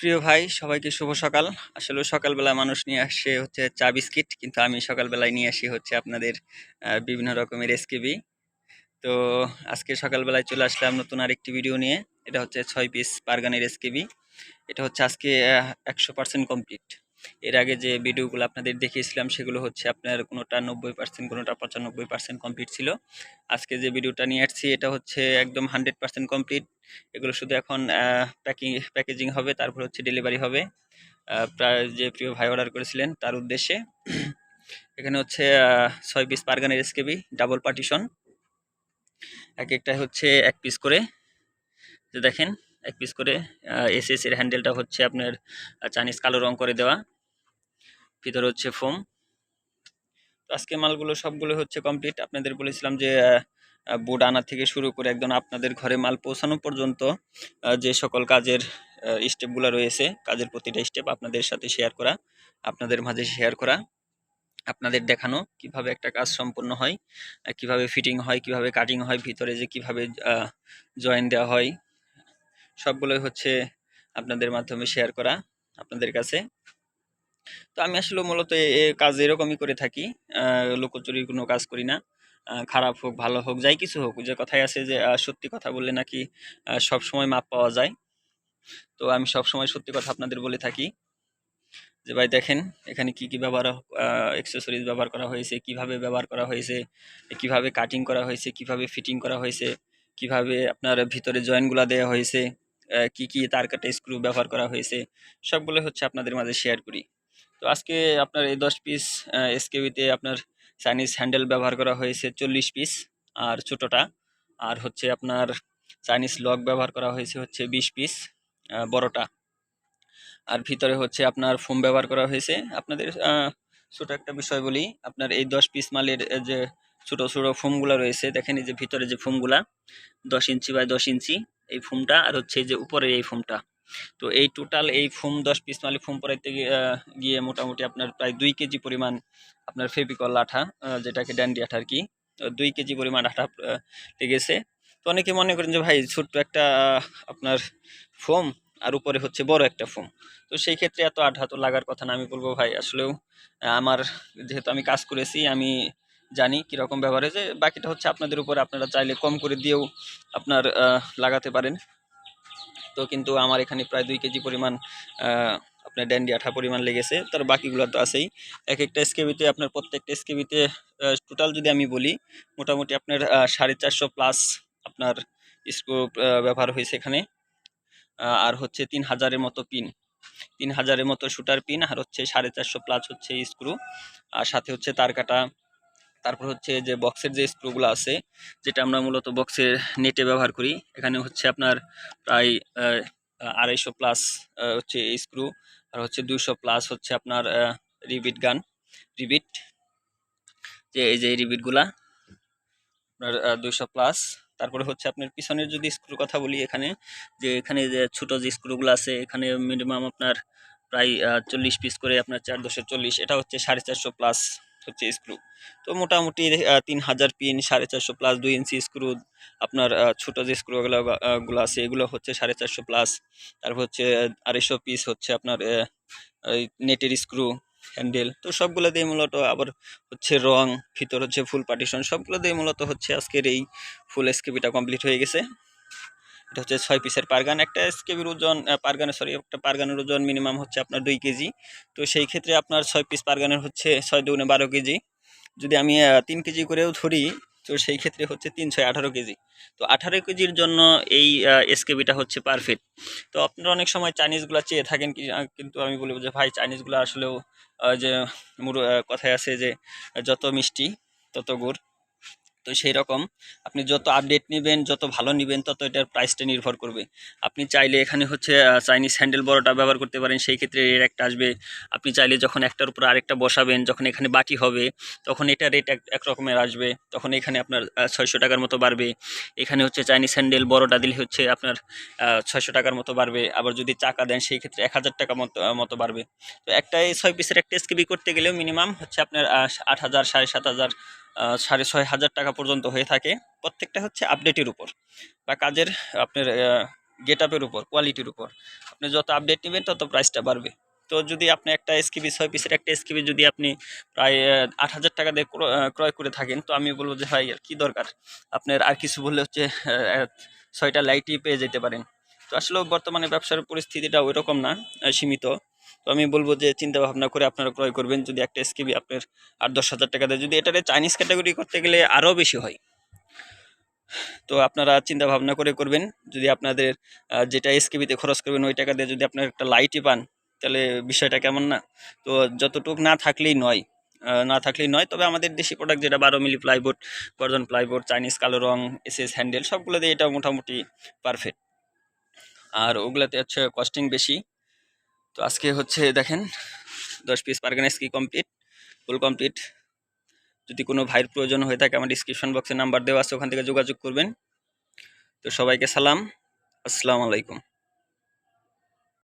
প্রিয় ভাই, সবাইকে শুভ সকাল। আসলে সকালবেলা মানুষ নিয়ে আসে হচ্ছে চা বিস্কিট, কিন্তু আমি সকালবেলায় নিয়ে আসি হচ্ছে আপনাদের বিভিন্ন রকমের এসকেবি। তো আজকে সকালবেলায় চলে আসলাম নতুন আরেকটি ভিডিও নিয়ে। এটা হচ্ছে 6 পিস বার্গানের এসকেবি। এটা হচ্ছে আজকে 100% কমপ্লিট। এর আগে যে ভিডিওগুলো আপনাদের দেখিয়েছিলাম সেগুলো হচ্ছে আপনার কোনোটা 90%, কোনোটা 95% কমপ্লিট ছিল। আজকে যে ভিডিওটা নিয়ে আসছি এটা হচ্ছে একদম 100% কমপ্লিট। এগুলো শুধু এখন প্যাকেজিং হবে, তারপর হচ্ছে ডেলিভারি হবে প্রায় যে প্রিয় ভাই অর্ডার করেছিলেন তার উদ্দেশ্যে। এখানে হচ্ছে 6 পিস বার্গানের এসকেবি, ডাবল পার্টিশন। এক একটা হচ্ছে 1 পিস করে, যে দেখেন 1 পিস করে। এসএস এর হ্যান্ডেলটা হচ্ছে আপনার চাইনিজ কালো রং করে দেওয়া, ভিতরে হচ্ছে ফোম। তো আজকে মালগুলো সবগুলো হচ্ছে কমপ্লিট। আপনাদের বলেছিলাম যে বোর্ড আনা থেকে শুরু করে একদম আপনাদের ঘরে মাল পৌঁছানো পর্যন্ত যে সকল কাজের স্টেপগুলো রয়েছে, কাজের প্রতিটা স্টেপ আপনাদের সাথে শেয়ার করা, আপনাদের মাঝে শেয়ার করা, আপনাদের দেখানো কিভাবে একটা কাজ সম্পন্ন হয়, কিভাবে ফিটিং হয়, কিভাবে কাটিং হয়, ভিতরে যে কিভাবে জয়েন দেওয়া হয়, সবগুলোই হচ্ছে আপনাদের মাধ্যমে শেয়ার করা আপনাদের কাছে। তো আমি আসলে মূলত কাজ এরকমই করে থাকি, লুকোচুরির কোনো কাজ করি না। খারাপ হোক ভালো হোক যাই কিছু হোক, যে কথাই আছে যে সত্যি কথা বললে নাকি সব সময় মাপ পাওয়া যায়। তো আমি সব সময় সত্যি কথা আপনাদের বলে থাকি যে ভাই দেখেন এখানে কি কি ব্যবহার অ্যাক্সেসরিজ ব্যবহার করা হয়েছে, কিভাবে ব্যবহার করা হয়েছে, কিভাবে কাটিং করা হয়েছে, কিভাবে ফিটিং করা হয়েছে, কিভাবে আপনার ভিতরে জয়েন্টগুলো দেওয়া হয়েছে, কি কি তার কাটা স্ক্রু ব্যবহার করা হয়েছে, সবগুলো হচ্ছে আপনাদের মাঝে শেয়ার করি। তো আজকে আপনার এই 10 পিস এসকেবিতে আপনার চাইনিজ হ্যান্ডেল ব্যবহার করা হয়েছে 40 পিস, আর ছোটটা। আর হচ্ছে আপনার চাইনিজ লক ব্যবহার করা হয়েছে হচ্ছে 20 পিস, বড়টা। আর ভিতরে হচ্ছে আপনার ফোম ব্যবহার করা হয়েছে। আপনাদের ছোট একটা বিষয় বলি, আপনার এই 10 পিস মালের যে ছোট ছোট ফোমগুলা রয়েছে, দেখেন এই যে ভিতরে যে ফোমগুলা 10 ইঞ্চি বাই 10 ইঞ্চি এই ফোমটা, আর হচ্ছে এই যে উপরে এই ফোমটা। তো এই টোটাল এই ফোম 10 পিস মালে ফোম পরাইতে গিয়ে মোটামুটি আপনার প্রায় 2 কেজি পরিমাণ আপনার ফেভিকল আঠা, যেটাকে ড্যান্ডি আঠা আর কি, 2 কেজি পরিমাণ আঠা লেগেছে। তো অনেকে মনে করেন যে ভাই ছোট্ট একটা আপনার ফোম, আর উপরে হচ্ছে বড় একটা ফোম, তো সেই ক্ষেত্রে এত আঠা তো লাগার কথা না। আমি বলবো ভাই আসলেও আমার, যেহেতু আমি কাজ করেছি, আমি জানি কিরকম ব্যবহারে, যে বাকিটা হচ্ছে আপনাদের উপরে, আপনারা চাইলে কম করে দিয়েও আপনার লাগাতে পারেন। তো কিন্তু আমার এখানে প্রায় 2 কেজি পরিমাণ আপনার ড্যান্ডি আঠা পরিমাণ লেগেছে, তার বাকিগুলো তো আছেই। এক একটা এসকেবিতে আপনার, প্রত্যেকটা এসকেবিতে টোটাল যদি আমি বলি, মোটামুটি আপনার 450 প্লাস আপনার স্ক্রু ব্যবহার হয়েছে এখানে। আর হচ্ছে 3000-এর মতো পিন, 3000-এর মতো শুটার পিন, আর হচ্ছে 450 প্লাস হচ্ছে স্ক্রু, আর সাথে হচ্ছে তার কাটা। তারপর হচ্ছে যে বক্সের যে স্ক্রুগুলো আছে, যেটা আমরা মূলত বক্সের নেটে ব্যবহার করি, এখানে হচ্ছে আপনার প্রায় 250 প্লাস হচ্ছে স্ক্রু, আর হচ্ছে 200 প্লাস হচ্ছে আপনার রিবিট গান, রিবিট, যে এই যে রিবিটগুলা আপনার 200 প্লাস। তারপরে হচ্ছে আপনার পিছনের যদি স্ক্রুর কথা বলি, এখানে যে এখানে যে ছোট যে স্ক্রুগুলো আছে, এখানে মিনিমাম আপনার প্রায় 40 পিস করে, আপনার 4×40, এটা হচ্ছে 450 প্লাস হচ্ছে স্ক্রু। তো মোটামুটি 3000 পিন, 450 প্লাস 2 ইঞ্চি স্ক্রু, আপনার ছোট যে স্ক্রুগুলো গুলো আছে এগুলো হচ্ছে 450 প্লাস। তারপর হচ্ছে 250 পিস হচ্ছে আপনার নেটের স্ক্রু, হ্যান্ডেল। তো সবগুলো দিয়ে মূলত আবার হচ্ছে রং, ভিতর হচ্ছে ফুল পার্টিশন, সবগুলো দিয়ে মূলত হচ্ছে আজকের এই ফুল এসকেবিটা কমপ্লিট হয়ে গেছে। এটা হচ্ছে 6 পিসের পারগান। একটা এসকেবির ওজন একটা পারগানের ওজন মিনিমাম হচ্ছে আপনার 2 কেজি। তো সেই ক্ষেত্রে আপনার 6 পিস পারগানের হচ্ছে 6×2=12 কেজি। যদি আমি 3 কেজি করেও ধরি, তো সেই ক্ষেত্রে হচ্ছে 3×6=18 কেজি। তো 18 কেজির জন্য এই এসকেবিটা হচ্ছে পারফেক্ট। তো আপনারা অনেক সময় চাইনিজগুলো চেয়ে থাকেন, কিন্তু আমি বলবো যে ভাই চাইনিজগুলো আসলেও যে কথায় আছে যে যত মিষ্টি তত গুড়। তো সেই রকম আপনি যত আপডেট নেবেন, যত ভালো নেবেন, তত এটার প্রাইসটা নির্ভর করবে। আপনি চাইলে এখানে হচ্ছে চাইনিজ হ্যান্ডেল বড়টা ব্যবহার করতে পারেন, সেই ক্ষেত্রে এর একটা আসবে। আপনি চাইলে যখন একটার উপর আরেকটা বসাবেন, যখন এখানে বাটি হবে, তখন এটা রেট এক রকমের আসবে, তখন এখানে আপনার 600 টাকার মতো বাড়বে। এখানে হচ্ছে চাইনিজ হ্যান্ডেল বড়টা দিলে হচ্ছে আপনার 600 টাকার মতো বাড়বে। আবার যদি চাকা দেন সেই ক্ষেত্রে 1000 টাকা মতো বাড়বে। তো একটা এই 6 পিসের একটা এসকেবি করতে গেলেও মিনিমাম হচ্ছে আপনার 8000, 7500, 6500 টাকা পর্যন্ত হয়ে থাকে। প্রত্যেকটা হচ্ছে আপডেটের উপর বা কাজের আপনার গেট আপের উপর, কোয়ালিটির উপর। আপনি যত আপডেট নেবেন তত প্রাইসটা বাড়বে। তো যদি আপনি একটা এসকেবি 6 পিসের একটা এসকেবি যদি আপনি প্রায় 8,000 টাকা দিয়ে ক্রয় করে থাকেন, তো আমি বলবো যে ভাই আর কি দরকার, আপনার আর কিছু বললে হচ্ছে 6টা লাইটই পেয়ে যেতে পারেন। তো আসলে বর্তমানে ব্যবসার পরিস্থিতিটা ওই রকম না, সীমিত। তো আমি বলবো যে চিন্তা ভাবনা করে আপনারা ক্রয় করবেন। যদি একটা এসকেবি আপনার 8-10 হাজার টাকা দেয়, যদি এটারে চাইনিজ ক্যাটাগরি করতে গেলে আরও বেশি হয়। তো আপনারা চিন্তা ভাবনা করে করবেন। যদি আপনাদের যেটা এসকেবিতে খরচ করবেন ওই টাকা দিয়ে যদি আপনার একটা লাইটই পান, তাহলে বিষয়টা কেমন না? তো যতটুক না থাকলেই নয়, না থাকলেই নয়। তবে আমাদের দেশি প্রোডাক্ট যেটা 12 মিলি প্লাইবোর্ড, গর্জন প্লাইবোর্ড, চাইনিজ কালো রং, এসএস হ্যান্ডেল, সবগুলো দিয়ে এটা মোটামুটি পারফেক্ট। আর ওগুলাতে হচ্ছে কস্টিং বেশি। তো আজকে হচ্ছে দেখেন 10 piece Pargana ski complete, full complete. যদি কোনো ভাইয়ের প্রয়োজন হয়ে থাকে আমার ডিসক্রিপশন বক্সে নাম্বার দেওয়া আছে, ওখান থেকে যোগাযোগ করবেন। তো সবাইকে সালাম, আসসালামু আলাইকুম।